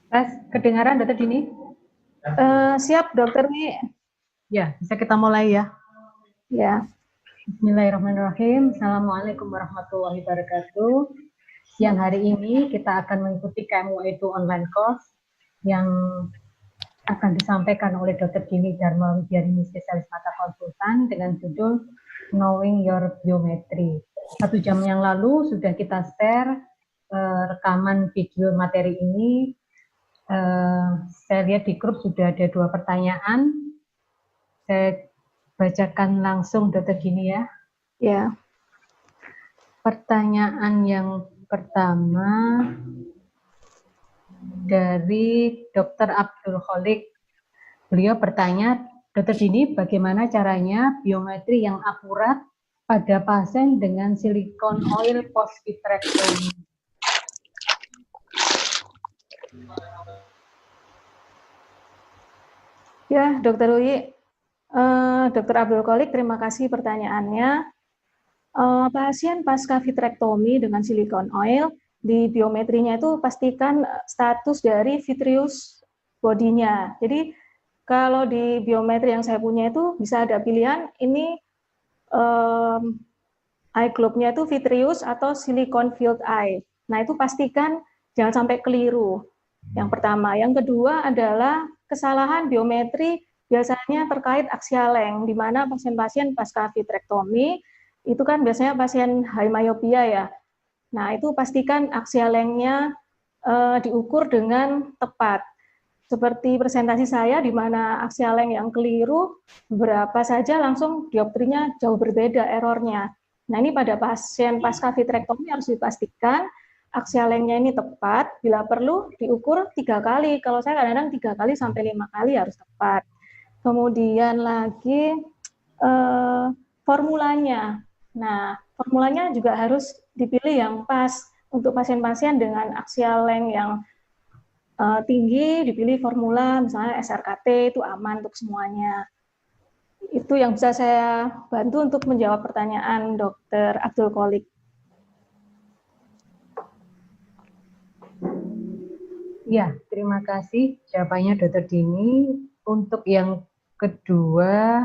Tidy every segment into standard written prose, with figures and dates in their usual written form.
Tes, kedengaran Dokter Dini? Siap, Dokter Wi. Ya, bisa kita mulai ya. Ya. Bismillahirrahmanirrahim. Assalamualaikum warahmatullahi wabarakatuh. Siang hari ini kita akan mengikuti KMU itu online course yang akan disampaikan oleh Dokter Dini Dharma Widiarini, spesialis mata konsultan dengan judul Knowing Your Biometry. 1 jam yang lalu sudah kita share rekaman video materi ini. Saya lihat di grup sudah ada 2 pertanyaan. Saya bacakan langsung Dokter Dini ya. Ya. Pertanyaan yang pertama dari Dr. Abdul Kholik. Beliau bertanya, Dokter Dini, bagaimana caranya biometri yang akurat pada pasien dengan silikon oil post vitrectomy? Ya, Dokter Wi. Dr. Abdul Kholik, terima kasih pertanyaannya. Pasien pasca vitrektomi dengan silikon oil, di biometrinya itu pastikan status dari vitreous bodinya. Jadi kalau di biometri yang saya punya itu bisa ada pilihan ini eye globe-nya itu vitreous atau silicon filled eye. Nah, itu pastikan jangan sampai keliru. Yang pertama. Yang kedua adalah kesalahan biometri biasanya terkait axial length, di mana pasien-pasien pasca vitrektomi itu kan biasanya pasien high myopia ya. Nah, itu pastikan axial length-nya diukur dengan tepat. Seperti presentasi saya di mana axial length yang keliru, berapa saja langsung dioptrinya jauh berbeda errornya. Nah, ini pada pasien pasca vitrektomi harus dipastikan axial length-nya ini tepat, bila perlu diukur 3 kali. Kalau saya kadang-kadang 3 kali sampai 5 kali harus tepat. Kemudian lagi formulanya. Nah, formulanya juga harus dipilih yang pas untuk pasien-pasien dengan axial length yang tinggi, dipilih formula misalnya SRKT, itu aman untuk semuanya. Itu yang bisa saya bantu untuk menjawab pertanyaan Dr. Abdul Kholik. Ya, terima kasih jawabannya Dokter Dini. Untuk yang kedua,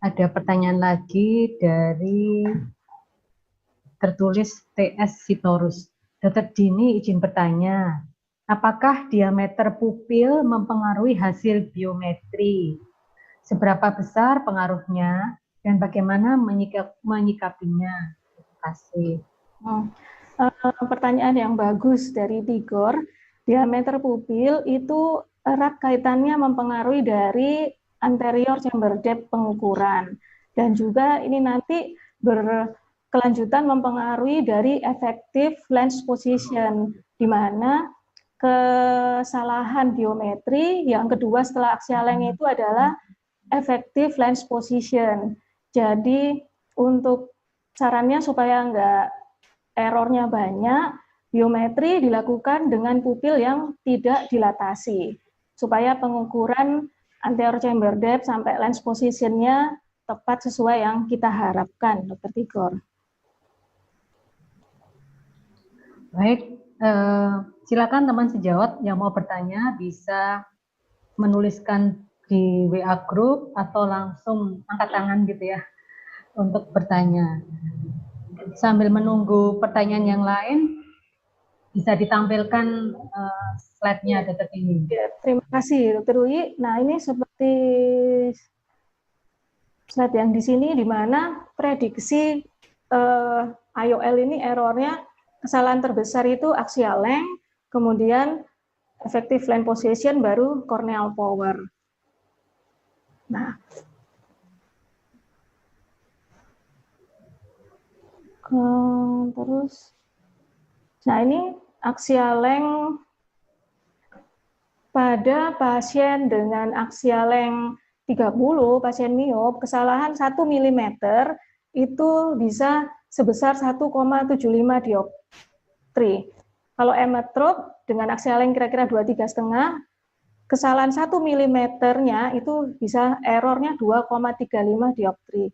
ada pertanyaan lagi dari tertulis TS Sitorus. Dokter Dini izin bertanya, apakah diameter pupil mempengaruhi hasil biometri? Seberapa besar pengaruhnya dan bagaimana menyikapinya? Terima kasih. Pertanyaan yang bagus dari Tigor. Diameter pupil itu erat kaitannya mempengaruhi dari anterior chamber depth pengukuran. Dan juga ini nanti berkelanjutan mempengaruhi dari effective lens position, di mana kesalahan biometri yang kedua setelah axial length itu adalah effective lens position. Jadi untuk sarannya supaya enggak errornya banyak, biometri dilakukan dengan pupil yang tidak dilatasi, supaya pengukuran anterior chamber depth sampai lens position-nya tepat sesuai yang kita harapkan, Dr. Tigor. Baik, silakan teman sejawat yang mau bertanya bisa menuliskan di WA group atau langsung angkat tangan gitu ya untuk bertanya. Sambil menunggu pertanyaan yang lain, bisa ditampilkan slide-nya Dokter Dini. Ya, terima kasih Dokter Wi. Nah, ini seperti slide yang di sini di mana prediksi IOL ini errornya kesalahan terbesar itu axial length, kemudian effective lens position, baru corneal power. Nah, terus, nah ini axial length pada pasien dengan axial length 30, pasien miop, kesalahan 1 mm itu bisa sebesar 1,75 dioptri. Kalau emetrop dengan axial length kira-kira 23,5, kesalahan 1 mm-nya itu bisa errornya 2,35 dioptri.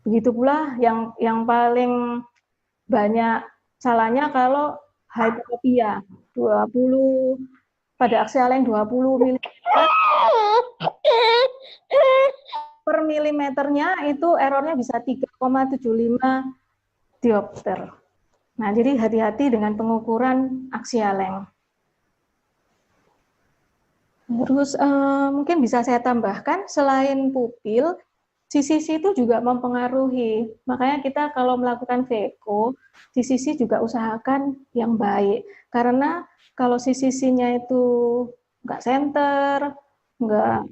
Begitu pula yang paling banyak salahnya kalau hypertropia 20 pada aksial length 20 mm per milimeternya itu errornya bisa 3,75 diopter. Nah, jadi hati-hati dengan pengukuran aksial length. Terus mungkin bisa saya tambahkan, selain pupil, CCC itu juga mempengaruhi. Makanya kita kalau melakukan VECO, CCC juga usahakan yang baik. Karena kalau CCC-nya itu nggak center, nggak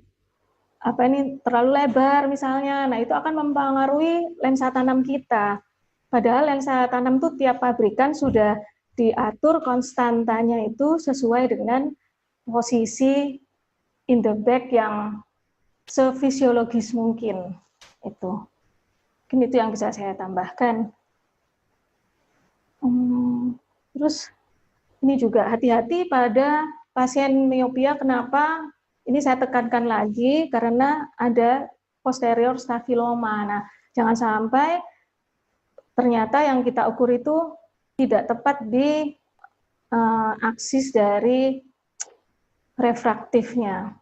terlalu lebar misalnya, nah itu akan mempengaruhi lensa tanam kita. Padahal lensa tanam itu tiap pabrikan sudah diatur konstantanya itu sesuai dengan posisi in the back yang sefisiologis mungkin. Mungkin itu yang bisa saya tambahkan. Terus ini juga hati-hati pada pasien miopia. Kenapa? Ini saya tekankan lagi karena ada posterior stafiloma. Nah, jangan sampai ternyata yang kita ukur itu tidak tepat di aksis dari refraktifnya.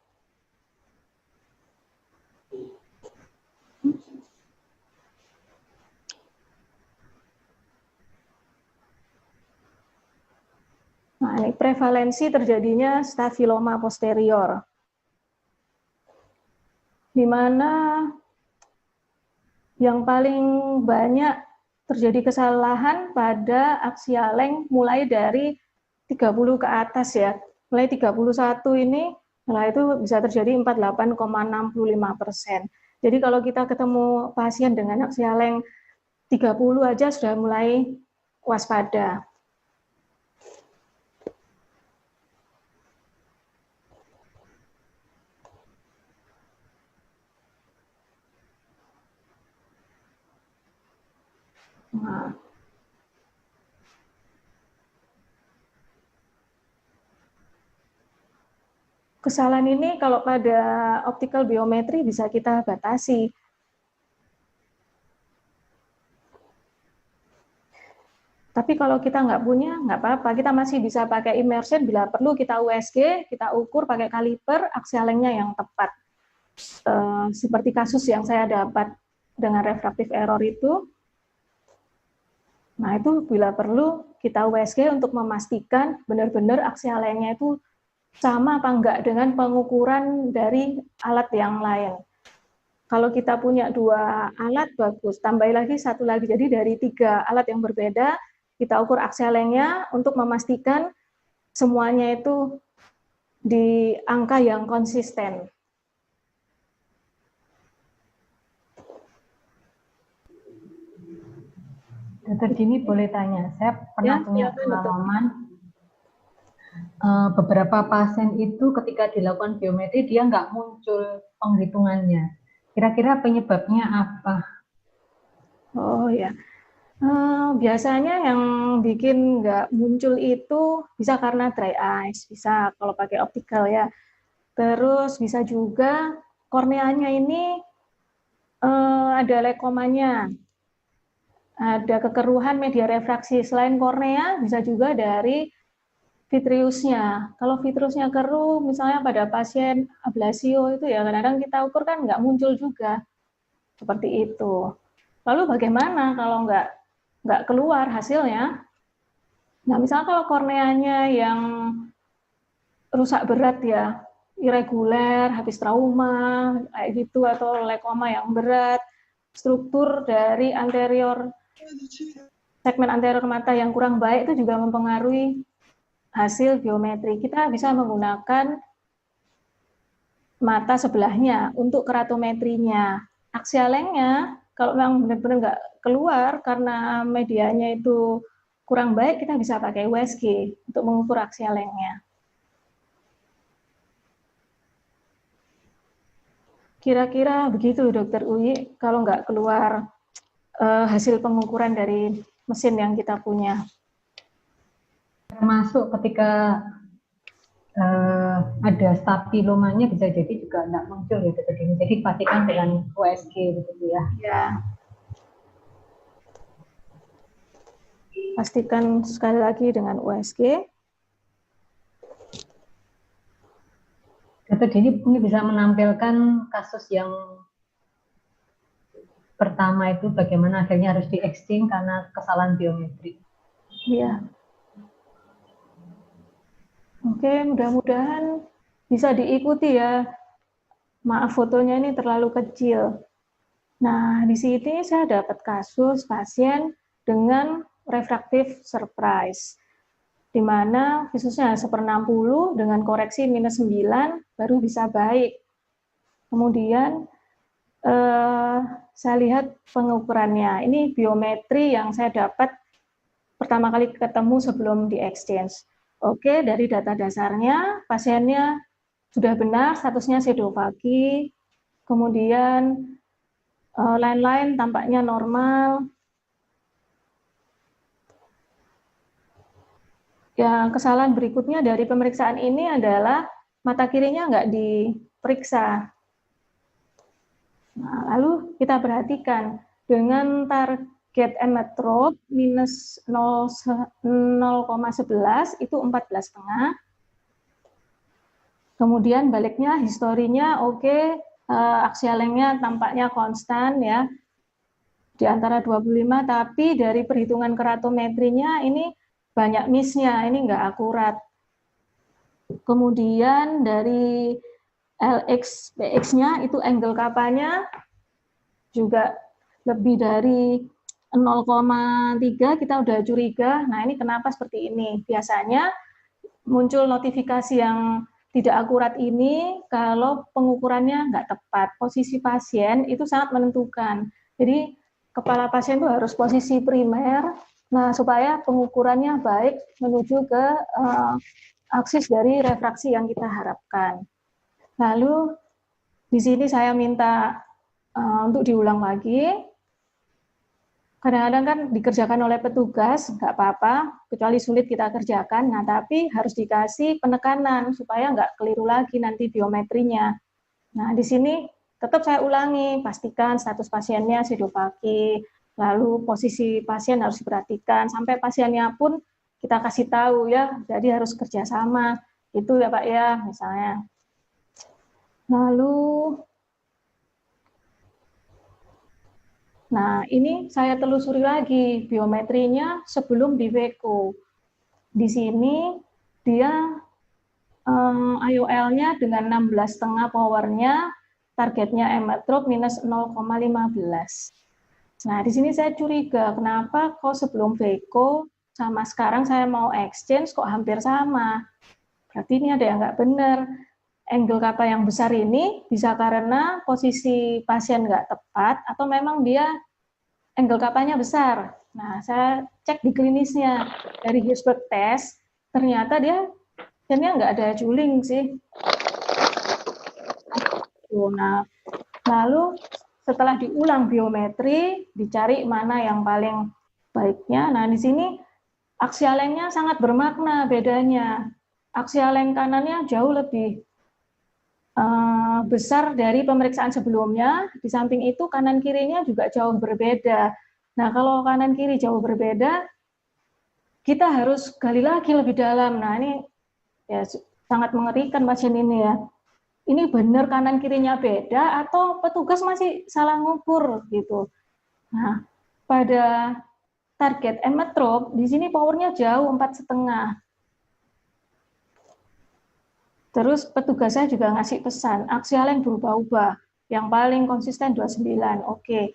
Nah, ini prevalensi terjadinya stafiloma posterior, di mana yang paling banyak terjadi kesalahan pada aksial length mulai dari 30 ke atas ya. Mulai 31 ini, nah itu bisa terjadi 48,65%. Jadi kalau kita ketemu pasien dengan aksial length 30 aja sudah mulai waspada. Nah, kesalahan ini kalau pada optical biometri bisa kita batasi. Tapi kalau kita nggak punya, nggak apa-apa. Kita masih bisa pakai immersion, bila perlu kita USG, kita ukur pakai kaliper aksial length-nya yang tepat. Seperti kasus yang saya dapat dengan refractive error itu. Nah, itu bila perlu kita USG untuk memastikan benar-benar aksial length-nya itu sama apa enggak dengan pengukuran dari alat yang lain. Kalau kita punya 2 alat, bagus. Tambah lagi 1 lagi. Jadi dari 3 alat yang berbeda, kita ukur aksial length-nya untuk memastikan semuanya itu di angka yang konsisten. Dokter Dini boleh tanya, saya pernah punya pengalaman beberapa pasien itu ketika dilakukan biometri dia nggak muncul penghitungannya. Kira-kira penyebabnya apa? Oh ya, biasanya yang bikin nggak muncul itu bisa karena dry eyes, bisa kalau pakai optical ya. Terus bisa juga korneanya ini ada lekomanya, ada kekeruhan media refraksi. Selain kornea, bisa juga dari vitreusnya. Kalau vitreusnya keruh, misalnya pada pasien ablasio itu ya kadang-kadang kita ukur kan nggak muncul juga. Seperti itu. Lalu bagaimana kalau nggak keluar hasilnya? Nah, misalnya kalau korneanya yang rusak berat ya, irreguler, habis trauma, kayak gitu, atau lekoma yang berat, struktur dari segmen anterior mata yang kurang baik itu juga mempengaruhi hasil biometri. Kita bisa menggunakan mata sebelahnya untuk keratometrinya. Aksial length-nya, kalau memang benar-benar nggak keluar karena medianya itu kurang baik, kita bisa pakai USG untuk mengukur aksial length-nya. Kira-kira begitu, Dokter Uyi, kalau nggak keluar hasil pengukuran dari mesin yang kita punya. Termasuk ketika ada stafilomanya bisa jadi juga nggak muncul ya Dokter Dini. Jadi pastikan dengan USG gitu ya. Ya. Pastikan sekali lagi dengan USG. Dr. Dini ini bisa menampilkan kasus yang pertama itu bagaimana akhirnya harus di-exchange karena kesalahan biometrik. Iya. Oke, mudah-mudahan bisa diikuti ya. Maaf, fotonya ini terlalu kecil. Nah, di sini saya dapat kasus pasien dengan refractive surprise, di mana khususnya 1/60 dengan koreksi -9 baru bisa baik. Kemudian saya lihat pengukurannya. Ini biometri yang saya dapat pertama kali ketemu sebelum di exchange. Oke, dari data dasarnya pasiennya sudah benar statusnya pseudofagi, kemudian lain-lain tampaknya normal. Yang kesalahan berikutnya dari pemeriksaan ini adalah mata kirinya nggak diperiksa. Nah, lalu kita perhatikan dengan target emmetrope minus 0,11 itu 14,5. Kemudian baliknya historinya oke, aksial lengthnya tampaknya konstan ya di antara 25, tapi dari perhitungan keratometrinya ini banyak miss-nya, ini nggak akurat. Kemudian dari LX, PX-nya itu angle kapanya juga lebih dari 0,3, kita udah curiga. Nah, ini kenapa seperti ini? Biasanya muncul notifikasi yang tidak akurat ini kalau pengukurannya nggak tepat. Posisi pasien itu sangat menentukan. Jadi, kepala pasien itu harus posisi primer, nah supaya pengukurannya baik menuju ke aksis dari refraksi yang kita harapkan. Lalu di sini saya minta untuk diulang lagi. Kadang-kadang kan dikerjakan oleh petugas, nggak apa-apa, kecuali sulit kita kerjakan. Nah, tapi harus dikasih penekanan supaya nggak keliru lagi nanti biometrinya. Nah, di sini tetap saya ulangi, pastikan status pasiennya pseudofagi, lalu posisi pasien harus diperhatikan, sampai pasiennya pun kita kasih tahu ya, jadi harus kerjasama. Itu ya Pak ya, misalnya. Lalu, nah ini saya telusuri lagi biometrinya sebelum di WECO. Di sini dia IOL-nya dengan 16,5 powernya, targetnya emmetrope minus 0,15. Nah di sini saya curiga kenapa kok sebelum WECO sama sekarang saya mau exchange kok hampir sama. Berarti ini ada yang nggak benar. Angle kappa yang besar ini bisa karena posisi pasien nggak tepat atau memang dia angle kapanya besar. Nah, saya cek di klinisnya dari Hirschberg test, ternyata dia pasiennya nggak ada juling sih. Nah, lalu setelah diulang biometri, dicari mana yang paling baiknya. Nah, di sini aksial lengthnya sangat bermakna bedanya. Aksial length kanannya jauh lebih besar dari pemeriksaan sebelumnya. Di samping itu kanan kirinya juga jauh berbeda. Nah, kalau kanan kiri jauh berbeda, kita harus gali lagi lebih dalam. Nah, ini ya sangat mengerikan pasien ini ya. Ini benar kanan kirinya beda atau petugas masih salah ngukur gitu. Nah, pada target emmetrope di sini powernya jauh 4,5. Terus petugas saya juga ngasih pesan, aksial yang berubah-ubah, yang paling konsisten 29. Oke,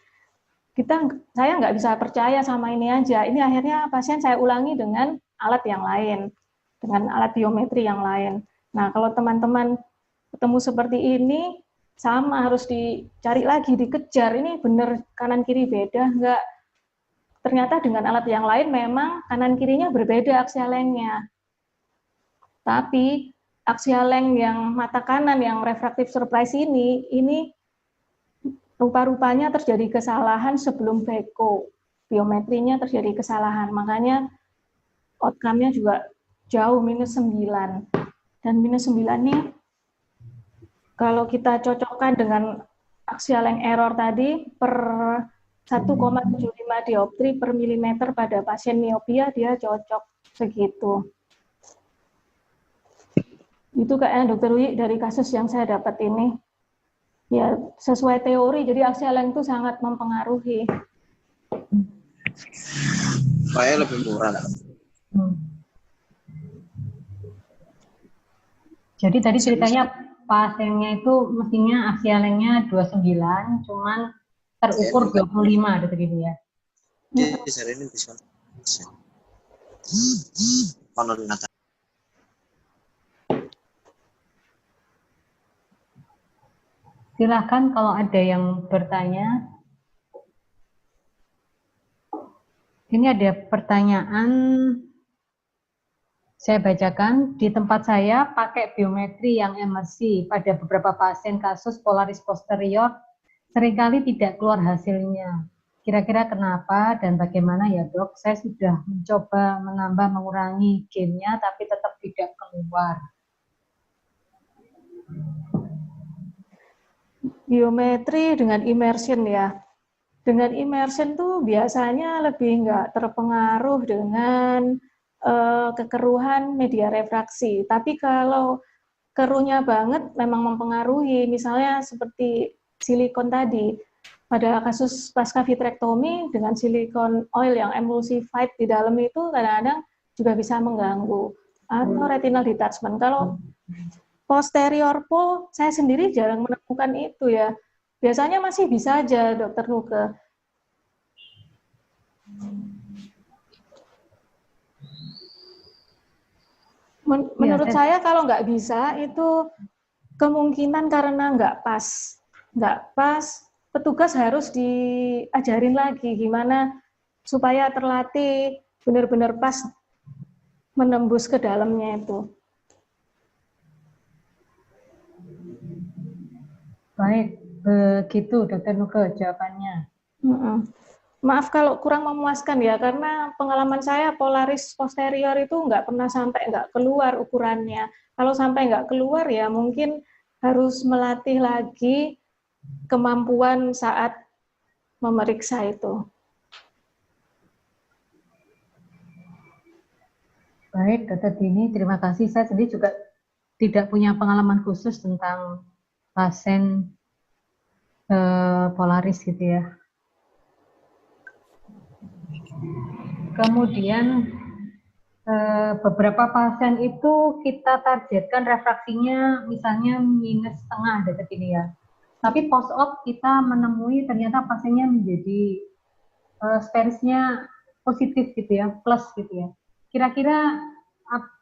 saya nggak bisa percaya sama ini aja. Ini akhirnya pasien saya ulangi dengan alat yang lain, dengan alat biometri yang lain. Nah, kalau teman-teman ketemu seperti ini, sama harus dicari lagi, dikejar. Ini benar kanan kiri beda, nggak? Ternyata dengan alat yang lain memang kanan kirinya berbeda aksial lengthnya. Tapi aksial length yang mata kanan yang refractive surprise ini rupa-rupanya terjadi kesalahan sebelum WECO. Biometrinya terjadi kesalahan, makanya outcome-nya juga jauh -9. Dan -9 ini kalau kita cocokkan dengan aksial length error tadi per 1,75 dioptri per milimeter pada pasien miopia dia cocok segitu. Itu kayaknya Dokter Wi dari kasus yang saya dapat ini. Ya, sesuai teori, jadi aksi length itu sangat mempengaruhi. Supaya lebih murah. Jadi tadi ceritanya pasiennya itu mestinya aksi lengthnya 29, cuman terukur 25 gitu gitu ya. Jadi hari ini bisa. Silakan kalau ada yang bertanya. Ini ada pertanyaan, saya bacakan. Di tempat saya pakai biometri yang emersi pada beberapa pasien kasus polaris posterior seringkali tidak keluar hasilnya. Kira-kira kenapa dan bagaimana ya dok? Saya sudah mencoba menambah mengurangi gainnya tapi tetap tidak keluar. Biometri dengan immersion ya. Dengan immersion tuh biasanya lebih nggak terpengaruh dengan kekeruhan media refraksi. Tapi kalau keruhnya banget memang mempengaruhi. Misalnya seperti silikon tadi. Pada kasus pasca vitrektomi dengan silikon oil yang emulsified di dalam itu kadang-kadang juga bisa mengganggu. Atau retinal detachment. Kalau posterior pole, saya sendiri jarang menemukan itu ya. Biasanya masih bisa aja, Dokter Nuke. Menurut saya kalau nggak bisa, itu kemungkinan karena nggak pas. Nggak pas, petugas harus diajarin lagi gimana supaya terlatih benar-benar pas menembus ke dalamnya itu. Baik, begitu Dokter Nuke jawabannya. Maaf kalau kurang memuaskan ya, karena pengalaman saya polaris posterior itu nggak pernah sampai nggak keluar ukurannya. Kalau sampai nggak keluar ya mungkin harus melatih lagi kemampuan saat memeriksa itu. Baik, Dokter Dini, terima kasih. Saya sendiri juga tidak punya pengalaman khusus tentang pasien polaris gitu ya. Kemudian beberapa pasien itu kita targetkan refraksinya misalnya minus setengah Dokter Dini ya. Tapi post op kita menemui ternyata pasiennya menjadi sparisnya positif gitu ya, plus gitu ya. Kira-kira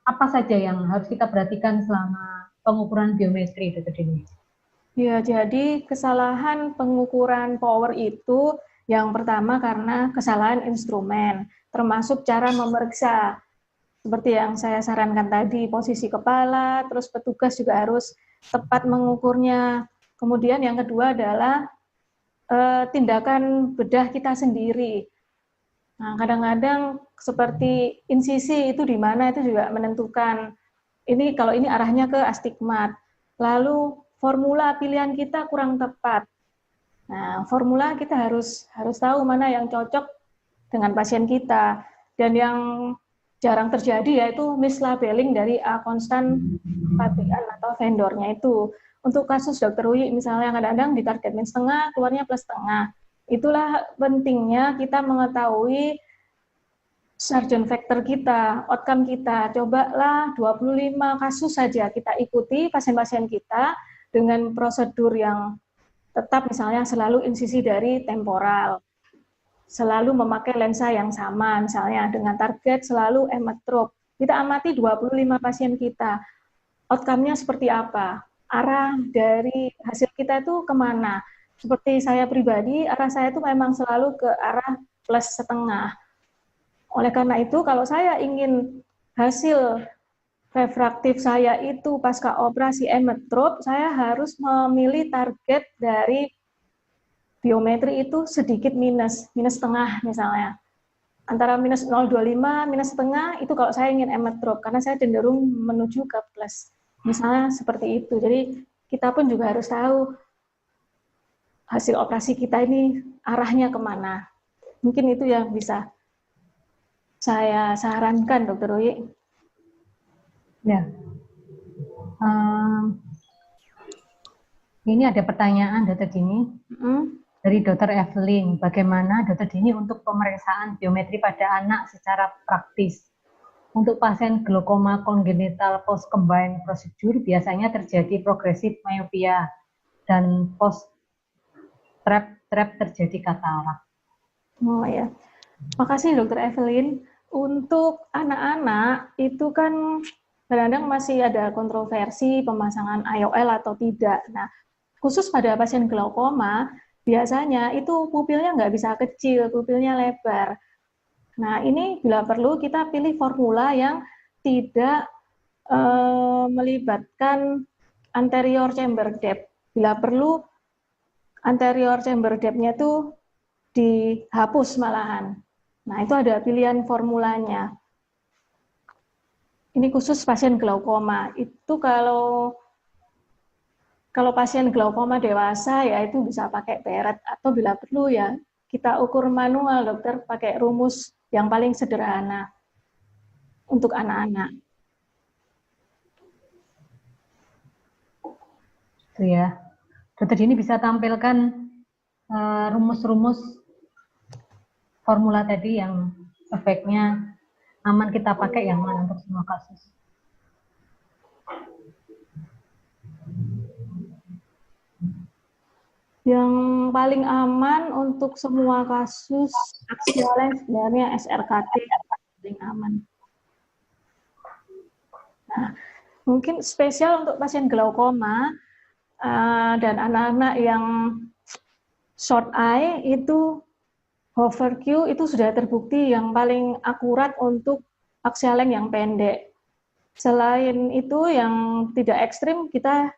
apa saja yang harus kita perhatikan selama pengukuran biometri Dokter Dini? Ya, jadi kesalahan pengukuran power itu yang pertama karena kesalahan instrumen, termasuk cara memeriksa. Seperti yang saya sarankan tadi, posisi kepala, terus petugas juga harus tepat mengukurnya. Kemudian yang kedua adalah tindakan bedah kita sendiri. Nah, kadang-kadang seperti insisi itu di mana itu juga menentukan. Ini kalau ini arahnya ke astigmat. Lalu formula pilihan kita kurang tepat. Nah, formula kita harus tahu mana yang cocok dengan pasien kita. Dan yang jarang terjadi yaitu mislabeling dari A konstan pabrikan atau vendornya itu. Untuk kasus Dokter Wi misalnya kadang-kadang di target min setengah, keluarnya plus setengah. Itulah pentingnya kita mengetahui sarjan faktor kita, outcome kita. Cobalah 25 kasus saja kita ikuti pasien-pasien kita dengan prosedur yang tetap, misalnya selalu insisi dari temporal, selalu memakai lensa yang sama, misalnya dengan target selalu emetrop. Kita amati 25 pasien kita, outcome-nya seperti apa, arah dari hasil kita itu kemana. Seperti saya pribadi, arah saya itu memang selalu ke arah plus setengah. Oleh karena itu, kalau saya ingin hasil refraktif saya itu pasca operasi emetrop, saya harus memilih target dari biometri itu sedikit minus setengah misalnya. Antara minus 0,25, minus setengah, itu kalau saya ingin emetrop, karena saya cenderung menuju ke plus. Misalnya seperti itu. Jadi kita pun juga harus tahu hasil operasi kita ini arahnya kemana. Mungkin itu yang bisa saya sarankan, Dokter Uyi. Ya. Ini ada pertanyaan, Dokter Dini. Dari Dr. Evelyn, bagaimana Dr. Dini untuk pemeriksaan biometri pada anak secara praktis? Untuk pasien glaukoma kongenital post combined procedure biasanya terjadi progresif myopia dan post trap terjadi katarak. Oh ya, makasih Dr. Evelyn. Untuk anak-anak itu kan kadang-kadang masih ada kontroversi pemasangan IOL atau tidak. Nah, khusus pada pasien glaukoma, biasanya itu pupilnya nggak bisa kecil, pupilnya lebar. Nah, ini bila perlu kita pilih formula yang tidak melibatkan anterior chamber depth. Bila perlu, anterior chamber depth-nya itu dihapus malahan. Nah, itu ada pilihan formulanya. Ini khusus pasien glaukoma. Itu kalau pasien glaukoma dewasa ya itu bisa pakai peret atau bila perlu ya kita ukur manual, dokter, pakai rumus yang paling sederhana untuk anak-anak. Itu ya. Dokter Dini bisa tampilkan rumus-rumus formula tadi yang efeknya aman kita pakai yang mana untuk semua kasus. Yang paling aman untuk semua kasus axial lens sebenarnya SRKT paling aman. Nah, mungkin spesial untuk pasien glaukoma dan anak-anak yang short eye itu hover Q itu sudah terbukti yang paling akurat untuk axial lens yang pendek. Selain itu yang tidak ekstrim kita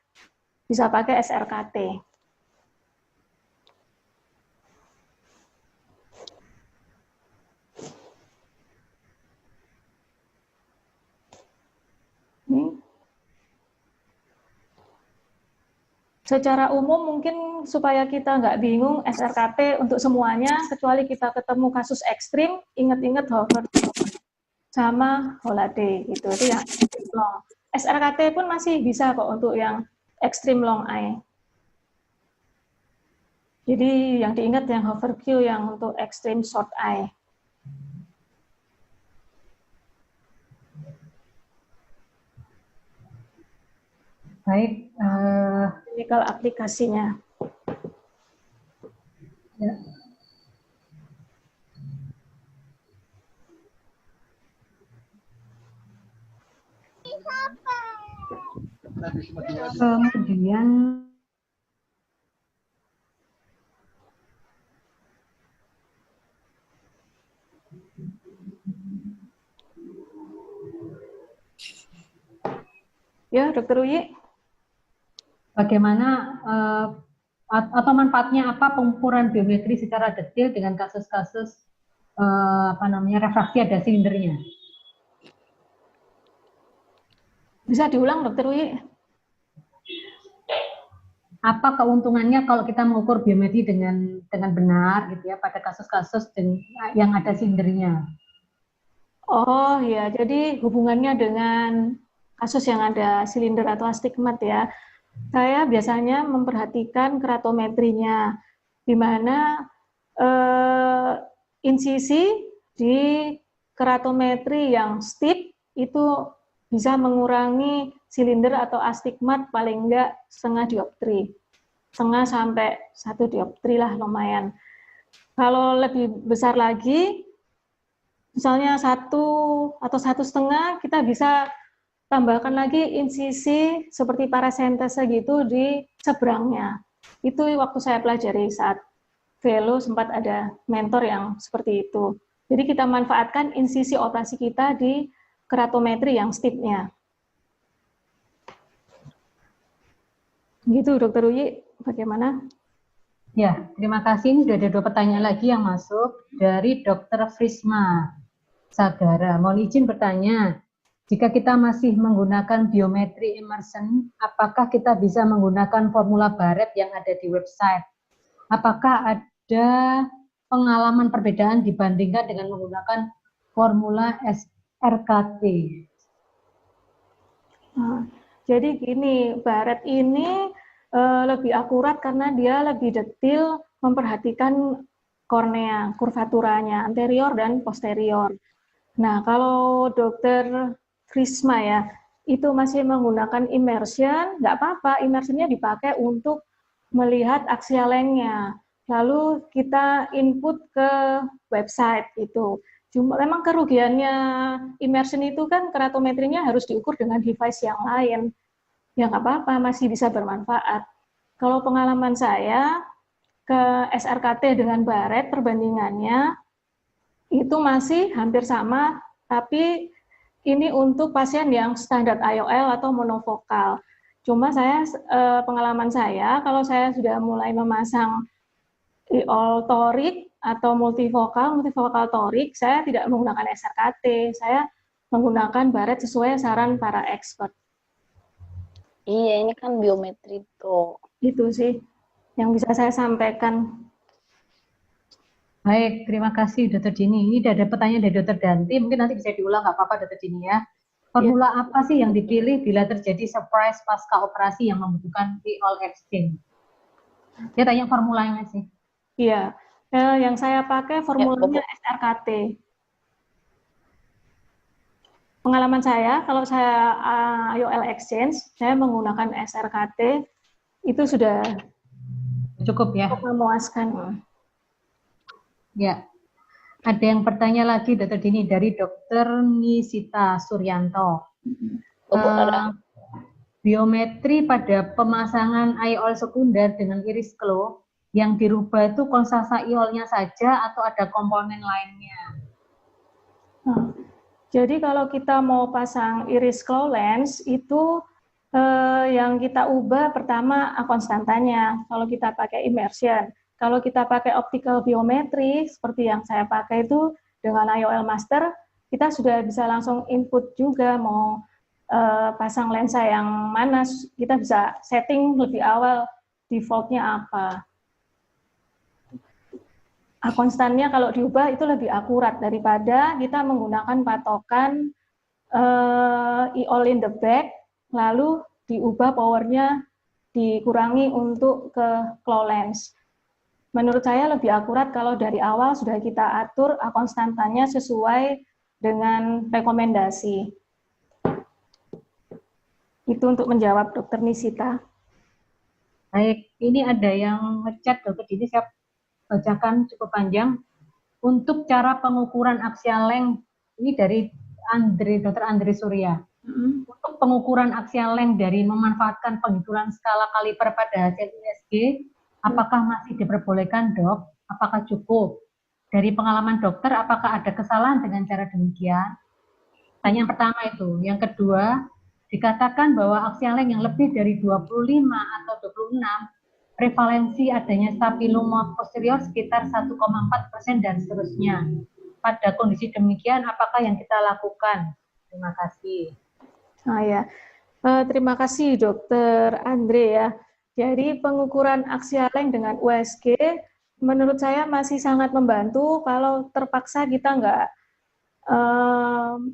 bisa pakai SRKT. Secara umum mungkin supaya kita nggak bingung SRKT untuk semuanya, kecuali kita ketemu kasus ekstrim, ingat-ingat hover sama holiday gitu. Itu yang long. SRKT pun masih bisa kok untuk yang ekstrim long eye. Jadi yang diingat yang hover Q yang untuk ekstrim short eye. Baik, ini kalau aplikasinya. Ya. Kemudian ya, Dokter Uyi. Bagaimana atau manfaatnya apa pengukuran biometri secara detail dengan kasus-kasus refraksi ada silindernya? Bisa diulang, Dokter Uyi? Apa keuntungannya kalau kita mengukur biometri dengan benar gitu ya pada kasus-kasus yang ada silindernya? Oh ya, jadi hubungannya dengan kasus yang ada silinder atau astigmat ya. Saya biasanya memperhatikan keratometrinya, di mana insisi di keratometri yang steep itu bisa mengurangi silinder atau astigmat paling enggak setengah dioptri. Setengah sampai 1 dioptri lah lumayan. Kalau lebih besar lagi, misalnya 1 atau 1,5, kita bisa tambahkan lagi insisi seperti parasentese gitu di seberangnya. Itu waktu saya pelajari saat velo sempat ada mentor yang seperti itu. Jadi kita manfaatkan insisi operasi kita di keratometri yang steepnya. Gitu, Dokter Uyi, bagaimana? Ya, terima kasih. Ini sudah ada 2 pertanyaan lagi yang masuk dari Dr. Frisma Sagara. Mohon izin bertanya, jika kita masih menggunakan biometri immersion, apakah kita bisa menggunakan formula Barrett yang ada di website? Apakah ada pengalaman perbedaan dibandingkan dengan menggunakan formula SRKT? Nah, jadi gini, Baret ini lebih akurat karena dia lebih detail memperhatikan kornea, kurvaturanya, anterior dan posterior. Nah, kalau dokter Krisma ya, itu masih menggunakan immersion, nggak apa-apa, immersionnya dipakai untuk melihat axial length-nya. Lalu kita input ke website itu. Cuma memang kerugiannya immersion itu kan keratometrinya harus diukur dengan device yang lain. Ya nggak apa-apa, masih bisa bermanfaat. Kalau pengalaman saya ke SRKT dengan Baret perbandingannya itu masih hampir sama, tapi ini untuk pasien yang standar IOL atau monofokal. Cuma pengalaman saya, kalau saya sudah mulai memasang IOL torik atau multifokal torik, saya tidak menggunakan SRKT, saya menggunakan Baret sesuai saran para expert. Iya, ini kan biometri tuh. Itu sih yang bisa saya sampaikan. Baik, terima kasih Dr. Dini. Ini ada pertanyaan dari Dr. Danti, mungkin nanti bisa diulang, nggak apa-apa Dr. Dini ya. Formula apa sih yang dipilih bila terjadi surprise pasca operasi yang membutuhkan IOL exchange? Dia tanya formulanya sih. Iya, yang saya pakai formulanya SRKT. Pengalaman saya, kalau saya IOL exchange, saya menggunakan SRKT, itu sudah cukup ya? Cukup memuaskan. Ya, ada yang bertanya lagi Dr. Dini dari Dr. Nisita Suryanto. Biometri pada pemasangan IOL sekunder dengan iris glow yang dirubah itu konstasa IOL-nya saja atau ada komponen lainnya? Jadi kalau kita mau pasang iris glow lens itu yang kita ubah pertama konstantanya. Kalau kita pakai immersion, kalau kita pakai optical biometri seperti yang saya pakai itu dengan IOL Master, kita sudah bisa langsung input juga mau pasang lensa yang mana, kita bisa setting lebih awal defaultnya apa. Konstannya kalau diubah itu lebih akurat daripada kita menggunakan patokan IOL in the back, lalu diubah powernya dikurangi untuk ke glow lens. Menurut saya lebih akurat kalau dari awal sudah kita atur konstantannya sesuai dengan rekomendasi. Itu untuk menjawab Dr. Nisita. Baik, ini ada yang ngechat Dr. Dini, saya bacakan cukup panjang. Untuk cara pengukuran axial length, ini dari Dr. Andre Surya. Untuk pengukuran axial length dari memanfaatkan penghitungan skala kaliper pada hasil USG, apakah masih diperbolehkan dok? Apakah cukup? Dari pengalaman dokter, apakah ada kesalahan dengan cara demikian? Tanya yang pertama itu. Yang kedua, dikatakan bahwa axial length yang lebih dari 25 atau 26, prevalensi adanya stapilum posterior sekitar 1,4% dan seterusnya. Pada kondisi demikian, apakah yang kita lakukan? Terima kasih. Terima kasih Dokter Andre ya. Jadi pengukuran axial length dengan USG menurut saya masih sangat membantu kalau terpaksa kita nggak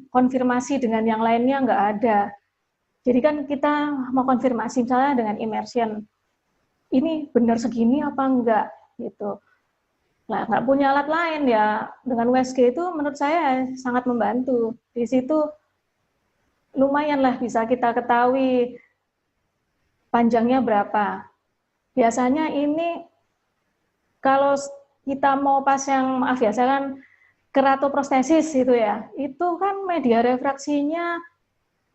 konfirmasi dengan yang lainnya nggak ada. Jadi kan kita mau konfirmasi misalnya dengan immersion, ini benar segini apa enggak gitu. Nah, nggak punya alat lain ya, dengan USG itu menurut saya sangat membantu. Di situ lumayan lah bisa kita ketahui panjangnya berapa. Biasanya ini kalau kita mau pasang, maaf ya, saya kan keratoprostesis itu ya, itu kan media refraksinya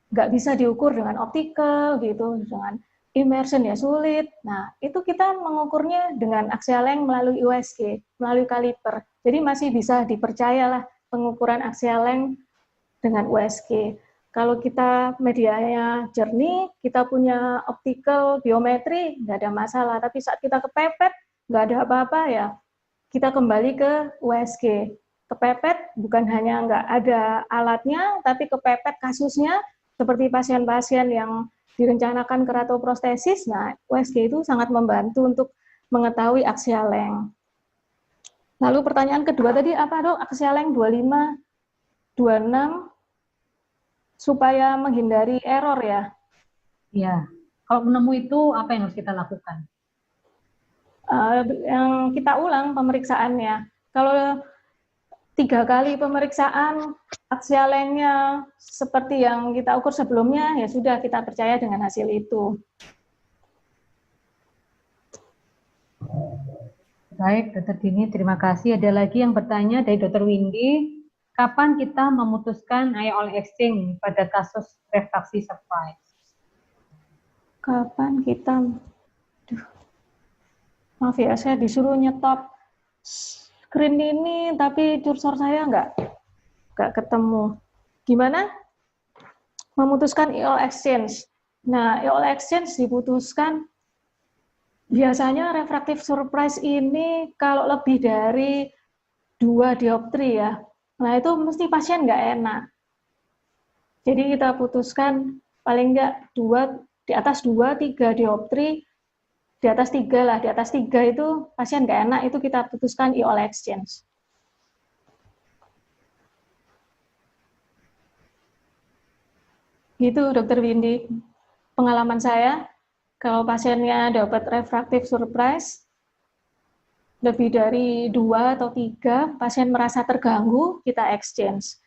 nggak bisa diukur dengan optical gitu, dengan immersion ya sulit. Nah, itu kita mengukurnya dengan axial length melalui USG, melalui kaliper. Jadi masih bisa dipercayalah pengukuran axial length dengan USG. Kalau kita medianya jernih, kita punya optical biometri, nggak ada masalah. Tapi saat kita kepepet, nggak ada apa-apa ya, kita kembali ke USG. Kepepet bukan hanya nggak ada alatnya, tapi kepepet kasusnya, seperti pasien-pasien yang direncanakan keratoprostesis, nah USG itu sangat membantu untuk mengetahui axial length. Lalu pertanyaan kedua tadi apa dok? Axial length 25, 26 supaya menghindari error ya. Ya, kalau menemu itu apa yang harus kita lakukan? Yang kita ulang pemeriksaannya. Kalau 3 kali pemeriksaan axial length-nya seperti yang kita ukur sebelumnya, ya sudah kita percaya dengan hasil itu. Baik, Dr. Dini, terima kasih. Ada lagi yang bertanya dari Dr. Windy, kapan kita memutuskan IOL exchange pada kasus refraksi surprise? Kapan kita, maaf ya, saya disuruh nyetop screen ini, tapi cursor saya nggak ketemu. Gimana? Memutuskan IOL exchange. Nah, IOL exchange diputuskan biasanya refractive surprise ini kalau lebih dari 2 dioptri ya. Nah, itu mesti pasien nggak enak. Jadi kita putuskan paling nggak di atas 2, 3 dioptri, di atas 3 lah, di atas 3 itu pasien nggak enak, itu kita putuskan IOL exchange. Gitu, Dokter Windy. Pengalaman saya, kalau pasiennya dapat refractive surprise, lebih dari 2 atau 3, pasien merasa terganggu, kita exchange.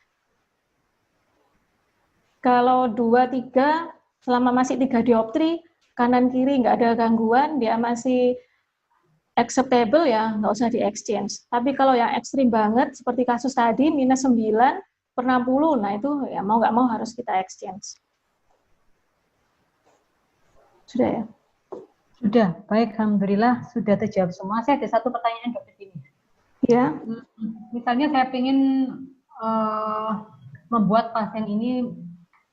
Kalau 2, 3, selama masih 3 dioptri, kanan kiri nggak ada gangguan, dia masih acceptable ya, nggak usah di exchange. Tapi kalau yang ekstrim banget, seperti kasus tadi, minus 9 per 60, nah itu ya mau nggak mau harus kita exchange. Sudah ya? Sudah, baik, Alhamdulillah sudah terjawab semua. Saya ada satu pertanyaan, Dokter Dini. Ya. Misalnya saya ingin membuat pasien ini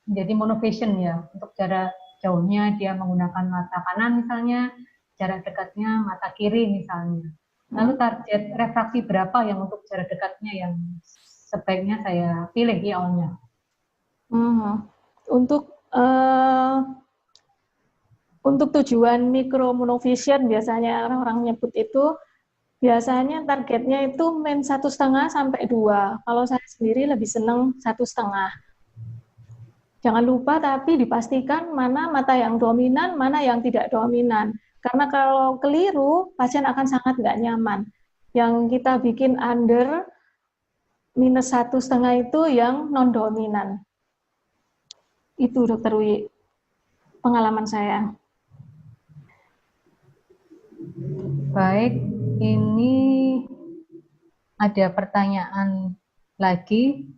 menjadi monovision ya, untuk jarak jauhnya dia menggunakan mata kanan misalnya, jarak dekatnya mata kiri misalnya. Lalu target refraksi berapa yang untuk jarak dekatnya yang sebaiknya saya pilih IOL-nya? Untuk tujuan micromonovision biasanya orang nyebut itu, biasanya targetnya itu min 1,5 sampai 2. Kalau saya sendiri lebih senang 1,5. Jangan lupa tapi dipastikan mana mata yang dominan, mana yang tidak dominan. Karena kalau keliru, pasien akan sangat nggak nyaman. Yang kita bikin under minus 1,5 itu yang non-dominan. Itu Dokter Wi, pengalaman saya. Baik, ini ada pertanyaan lagi.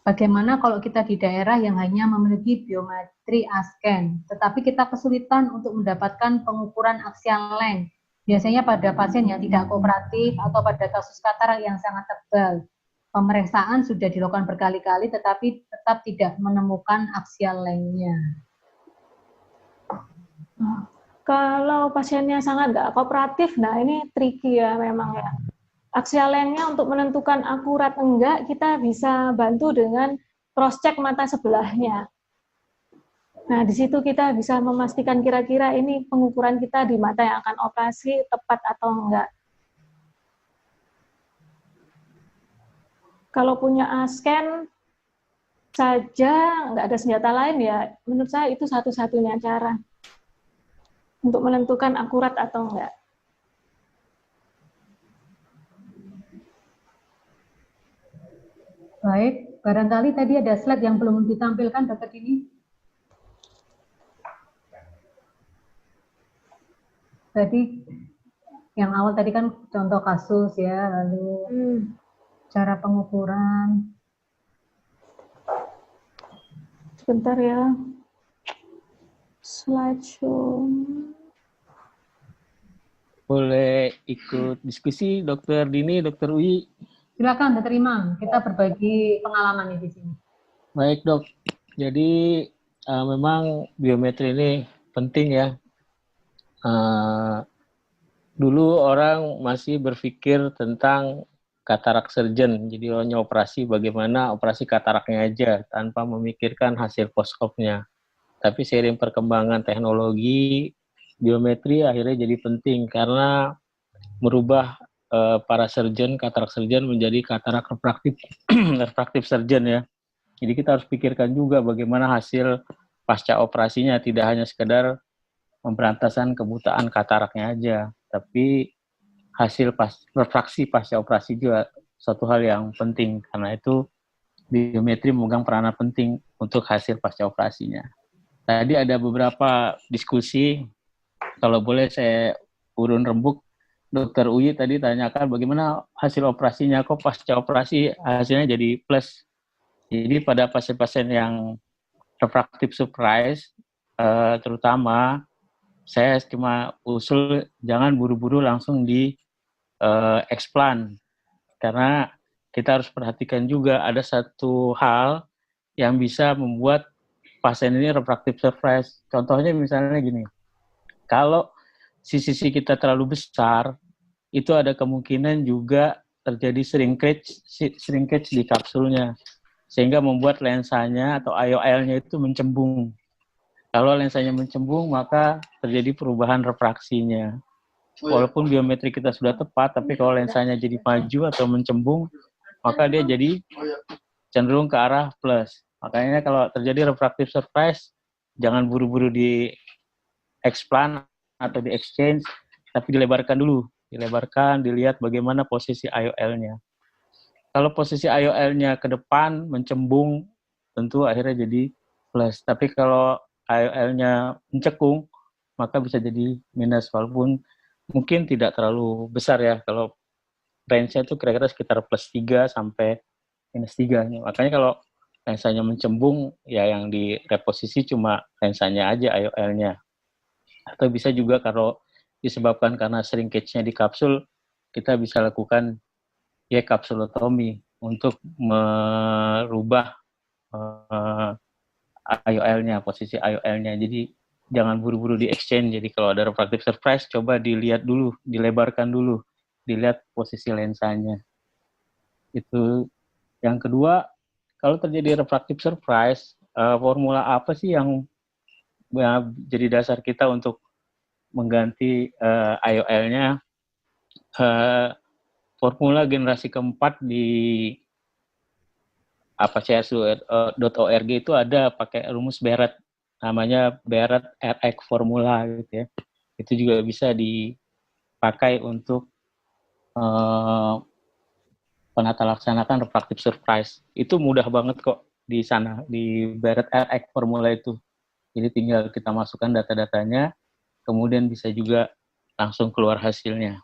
Bagaimana kalau kita di daerah yang hanya memiliki biometri A-scan, tetapi kita kesulitan untuk mendapatkan pengukuran axial length, biasanya pada pasien yang tidak kooperatif atau pada kasus katarak yang sangat tebal. Pemeriksaan sudah dilakukan berkali-kali, tetapi tetap tidak menemukan axial length-nya. Kalau pasiennya sangat nggak kooperatif, nah ini tricky ya memang ya. Axial length-nya untuk menentukan akurat enggak, kita bisa bantu dengan cross-check mata sebelahnya. Nah, di situ kita bisa memastikan kira-kira ini pengukuran kita di mata yang akan operasi tepat atau enggak. Kalau punya A-scan saja, nggak ada senjata lain ya, menurut saya itu satu-satunya cara untuk menentukan akurat atau enggak. Baik, barangkali tadi ada slide yang belum ditampilkan, Dokter Dini. Tadi yang awal tadi kan contoh kasus ya, lalu cara pengukuran. Sebentar ya. Slideshow. Boleh ikut diskusi Dokter Dini, Dokter Uyi? Silakan, Dokter Imam. Kita berbagi pengalaman di sini. Baik, Dok. Jadi memang biometri ini penting ya. Dulu orang masih berpikir tentang katarak surgeon, jadi hanya operasi bagaimana operasi kataraknya aja tanpa memikirkan hasil post-op-nya. Tapi seiring perkembangan teknologi, biometri akhirnya jadi penting karena merubah para surgeon, katarak surgeon menjadi katarak refraktif surgeon ya. Jadi kita harus pikirkan juga bagaimana hasil pasca operasinya, tidak hanya sekedar pemberantasan kebutaan kataraknya aja, tapi hasil refraksi pasca operasi juga suatu hal yang penting, karena itu biometri memegang peranan penting untuk hasil pasca operasinya. Tadi ada beberapa diskusi, kalau boleh saya urun rembuk. Dokter Uyi tadi tanyakan bagaimana hasil operasinya, kok pasca operasi hasilnya jadi plus. Jadi pada pasien-pasien yang refractive surprise, terutama saya cuma usul jangan buru-buru langsung di explant, karena kita harus perhatikan juga ada satu hal yang bisa membuat pasien ini refractive surprise. Contohnya misalnya gini, kalau sisi kita terlalu besar, itu ada kemungkinan juga terjadi shrinkage di kapsulnya, sehingga membuat lensanya atau IOL-nya itu mencembung. Kalau lensanya mencembung, maka terjadi perubahan refraksinya. Walaupun biometri kita sudah tepat, tapi kalau lensanya jadi maju atau mencembung, maka dia jadi cenderung ke arah plus. Makanya kalau terjadi refractive surprise, jangan buru-buru di explant atau di exchange, tapi dilebarkan dulu. Dilebarkan, dilihat bagaimana posisi IOL-nya. Kalau posisi IOL-nya ke depan, mencembung, tentu akhirnya jadi plus. Tapi kalau IOL-nya mencekung, maka bisa jadi minus, walaupun mungkin tidak terlalu besar ya. Kalau range-nya itu kira-kira sekitar plus 3 sampai minus 3. Makanya kalau lensanya mencembung, ya yang direposisi cuma lensanya aja, IOL-nya. Atau bisa juga kalau disebabkan karena shrinkage-nya di kapsul, kita bisa lakukan kapsulotomi untuk merubah IOL-nya, posisi IOL-nya. Jadi jangan buru-buru di exchange. Jadi kalau ada refractive surprise, coba dilihat dulu, dilebarkan dulu, dilihat posisi lensanya. Itu yang kedua. Kalau terjadi refractive surprise, formula apa sih yang jadi dasar kita untuk mengganti IOL-nya? Formula generasi keempat di CSU.org itu ada pakai rumus Barrett, namanya Barrett RX formula gitu ya. Itu juga bisa dipakai untuk penata laksanakan refractive surprise. Itu mudah banget kok di sana, di Barrett RX formula itu. Jadi tinggal kita masukkan data-datanya, kemudian bisa juga langsung keluar hasilnya.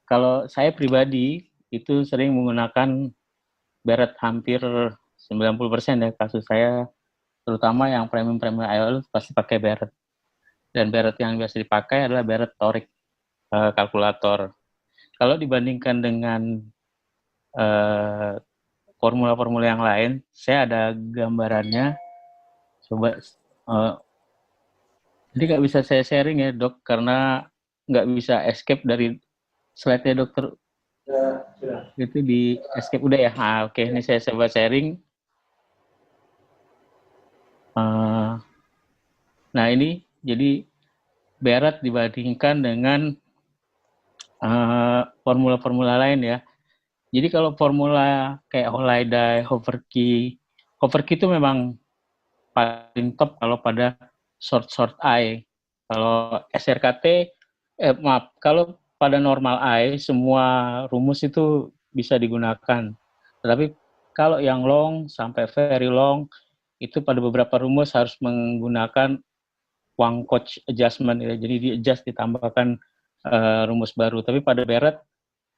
Kalau saya pribadi itu sering menggunakan Barrett, hampir 90% ya kasus saya, terutama yang premium IOL pasti pakai Barrett. Dan Barrett yang biasa dipakai adalah Barrett toric kalkulator. Kalau dibandingkan dengan formula-formula yang lain, saya ada gambarannya. Coba, jadi nggak bisa saya sharing ya dok, karena nggak bisa escape dari slide-nya dokter. Itu di escape udah ya. Oke, ini saya coba sharing. Nah ini jadi Barrett dibandingkan dengan formula-formula lain ya. Jadi kalau formula kayak Hollidai, Hoverkey itu memang paling top kalau pada short eye. Kalau SRKT, kalau pada normal eye, semua rumus itu bisa digunakan. Tetapi kalau yang long sampai very long, itu pada beberapa rumus harus menggunakan Wang Koch adjustment. Ya. Jadi di-adjust, ditambahkan rumus baru. Tapi pada Barrett,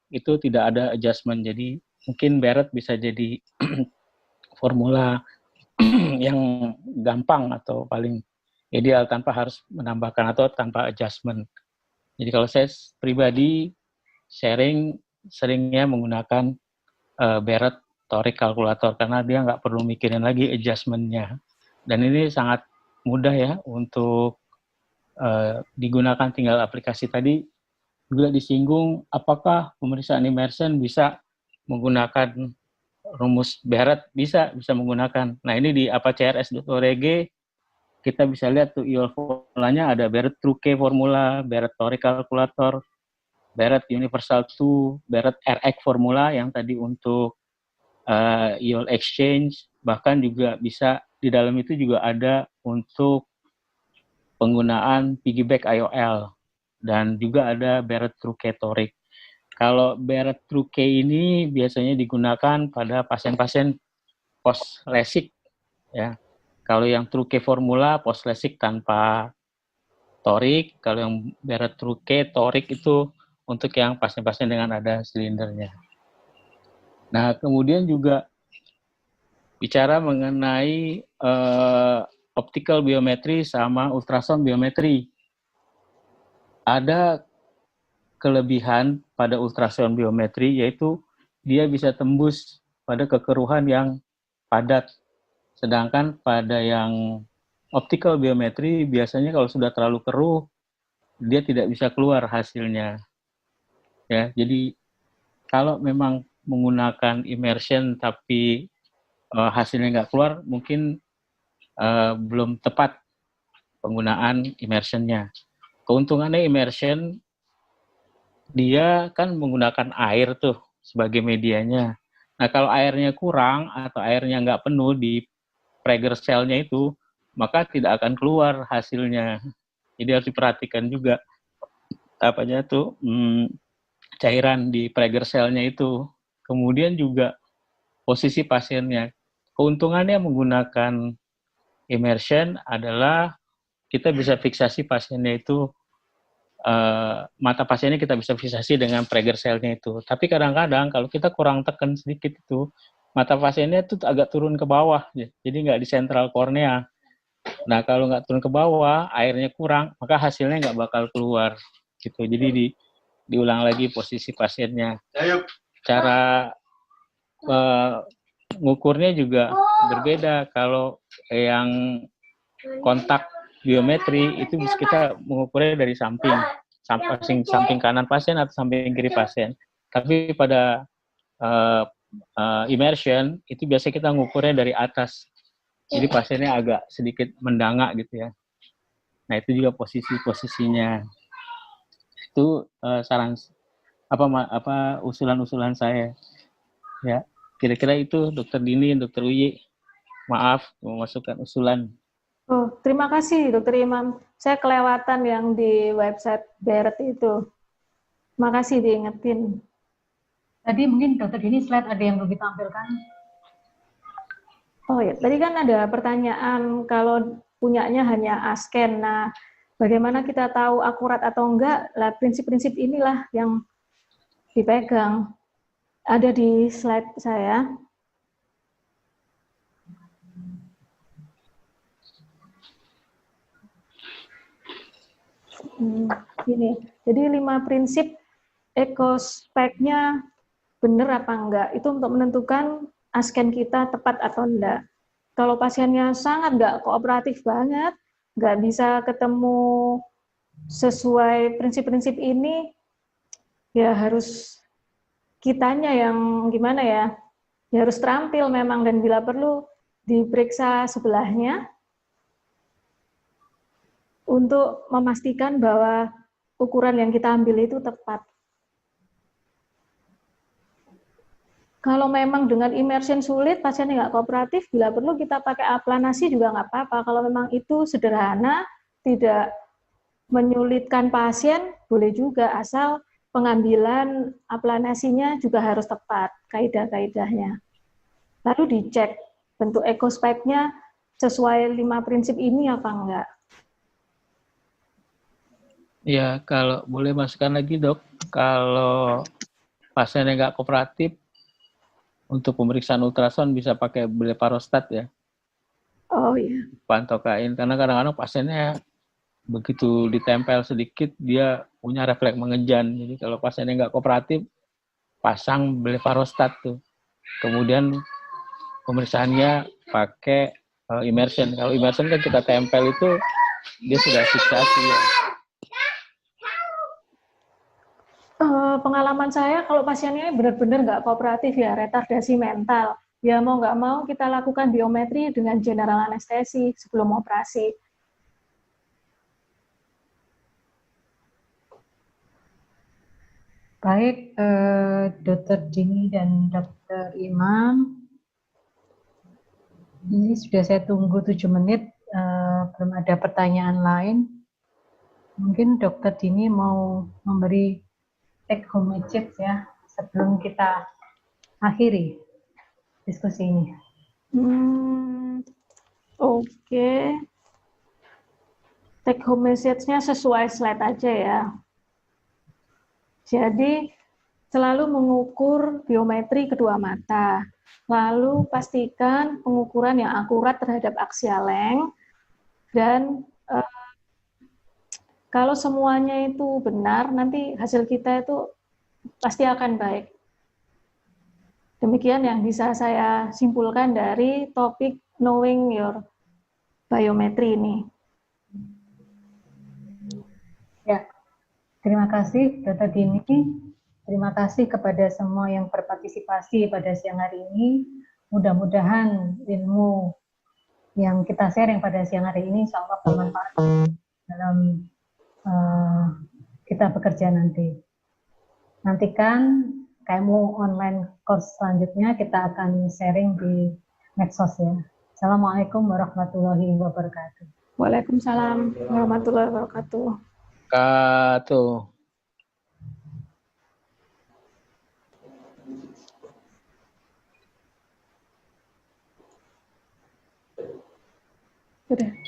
itu tidak ada adjustment. Jadi mungkin Barrett bisa jadi formula yang gampang atau paling ideal tanpa harus menambahkan atau tanpa adjustment. Jadi kalau saya pribadi seringnya menggunakan Barrett toric kalkulator karena dia nggak perlu mikirin lagi adjustment-nya. Dan ini sangat mudah ya untuk digunakan, tinggal aplikasi tadi juga disinggung apakah pemeriksaan immersion bisa menggunakan rumus Barrett, bisa menggunakan. Nah ini di CRS.org kita bisa lihat tuh IOL formulanya ada Barrett Truque formula, Barrett toric kalkulator, Barrett Universal 2, Barrett RX formula yang tadi untuk ion exchange, bahkan juga bisa di dalam itu juga ada untuk penggunaan piggyback IOL, dan juga ada Barrett True-K toric. Kalau Barrett True-K ini biasanya digunakan pada pasien-pasien post LASIK ya. Kalau yang True-K formula post LASIK tanpa toric, kalau yang Barrett True-K toric itu untuk yang pasien-pasien dengan ada silindernya. Nah, kemudian juga bicara mengenai optical biometri sama ultrasound biometri. Ada kelebihan pada ultrasound biometri, yaitu dia bisa tembus pada kekeruhan yang padat. Sedangkan pada yang optical biometri biasanya kalau sudah terlalu keruh, dia tidak bisa keluar hasilnya. Ya, jadi kalau memang menggunakan immersion tapi hasilnya nggak keluar, mungkin belum tepat penggunaan immersionnya. Keuntungannya immersion, dia kan menggunakan air tuh sebagai medianya. Nah, kalau airnya kurang atau airnya nggak penuh di Prager cell-nya itu, maka tidak akan keluar hasilnya. Jadi harus diperhatikan juga cairan di Prager cell-nya itu. Kemudian juga posisi pasiennya. Keuntungannya menggunakan immersion adalah kita bisa fiksasi pasiennya itu, mata pasiennya kita bisa fiksasi dengan Prager cell-nya itu. Tapi kadang-kadang kalau kita kurang tekan sedikit itu, mata pasiennya itu agak turun ke bawah, jadi nggak di sentral kornea. Nah, kalau nggak turun ke bawah, airnya kurang, maka hasilnya nggak bakal keluar. Gitu. Jadi diulang lagi posisi pasiennya. Cara ngukurnya juga berbeda. Kalau yang kontak biometri itu bisa kita mengukurnya dari samping kanan pasien atau samping kiri pasien. Tapi pada immersion itu biasanya kita mengukurnya dari atas. Jadi pasiennya agak sedikit mendangak gitu ya. Nah, itu juga posisinya. Itu saran usulan-usulan saya. Ya, kira-kira itu Dokter Dini, Dokter Uyi. Maaf, memasukkan usulan. Oh, terima kasih Dokter Imam. Saya kelewatan yang di website Barrett itu. Makasih diingetin. Tadi mungkin Dokter Dini slide ada yang belum ditampilkan. Oh ya, tadi kan ada pertanyaan kalau punyanya hanya A-scan. Nah, bagaimana kita tahu akurat atau enggak? Lah, prinsip-prinsip inilah yang dipegang. Ada di slide saya. Ini. Jadi 5 prinsip ekospeknya benar apa enggak. Itu untuk menentukan A-scan kita tepat atau enggak. Kalau pasiennya sangat enggak kooperatif banget, enggak bisa ketemu sesuai prinsip-prinsip ini, ya harus kitanya yang gimana ya, ya harus terampil memang, dan bila perlu diperiksa sebelahnya untuk memastikan bahwa ukuran yang kita ambil itu tepat. Kalau memang dengan immersion sulit, pasiennya nggak kooperatif, bila perlu kita pakai aplanasi juga nggak apa-apa. Kalau memang itu sederhana, tidak menyulitkan pasien, boleh juga, asal pengambilan aplanasinya juga harus tepat, kaidah-kaidahnya. Lalu dicek bentuk ekospeknya sesuai 5 prinsip ini apa enggak. Ya, kalau boleh masukkan lagi dok, kalau pasiennya nggak kooperatif, untuk pemeriksaan ultrasound bisa pakai bleparostat ya. Oh iya. Pantokain, karena kadang-kadang pasiennya begitu ditempel sedikit, dia punya refleks mengejan. Jadi kalau pasiennya nggak kooperatif, pasang bleparostat tuh. Kemudian pemeriksaannya pakai immersion. Kalau immersion kan kita tempel itu, dia sudah fiksasi ya. Pengalaman saya kalau pasiennya benar-benar nggak kooperatif ya, retardasi mental, ya mau nggak mau kita lakukan biometri dengan general anestesi sebelum operasi. Baik, Dr. Dini dan Dr. Imam, ini sudah saya tunggu 7 menit, belum ada pertanyaan lain. Mungkin Dr. Dini mau memberi take home message ya, sebelum kita akhiri diskusi ini. Oke. Take home message-nya sesuai slide aja ya. Jadi, selalu mengukur biometri kedua mata. Lalu pastikan pengukuran yang akurat terhadap aksial length. Dan kalau semuanya itu benar, nanti hasil kita itu pasti akan baik. Demikian yang bisa saya simpulkan dari topik Knowing Your Biometry ini. Ya, terima kasih Dr. Dini. Terima kasih kepada semua yang berpartisipasi pada siang hari ini. Mudah-mudahan ilmu yang kita sharing pada siang hari ini insya Allah bermanfaat dalam kita bekerja nanti. Nantikan KMU online course selanjutnya kita akan sharing di medsos ya. Assalamualaikum warahmatullahi wabarakatuh. Waalaikumsalam warahmatullahi wabarakatuh. Sudah.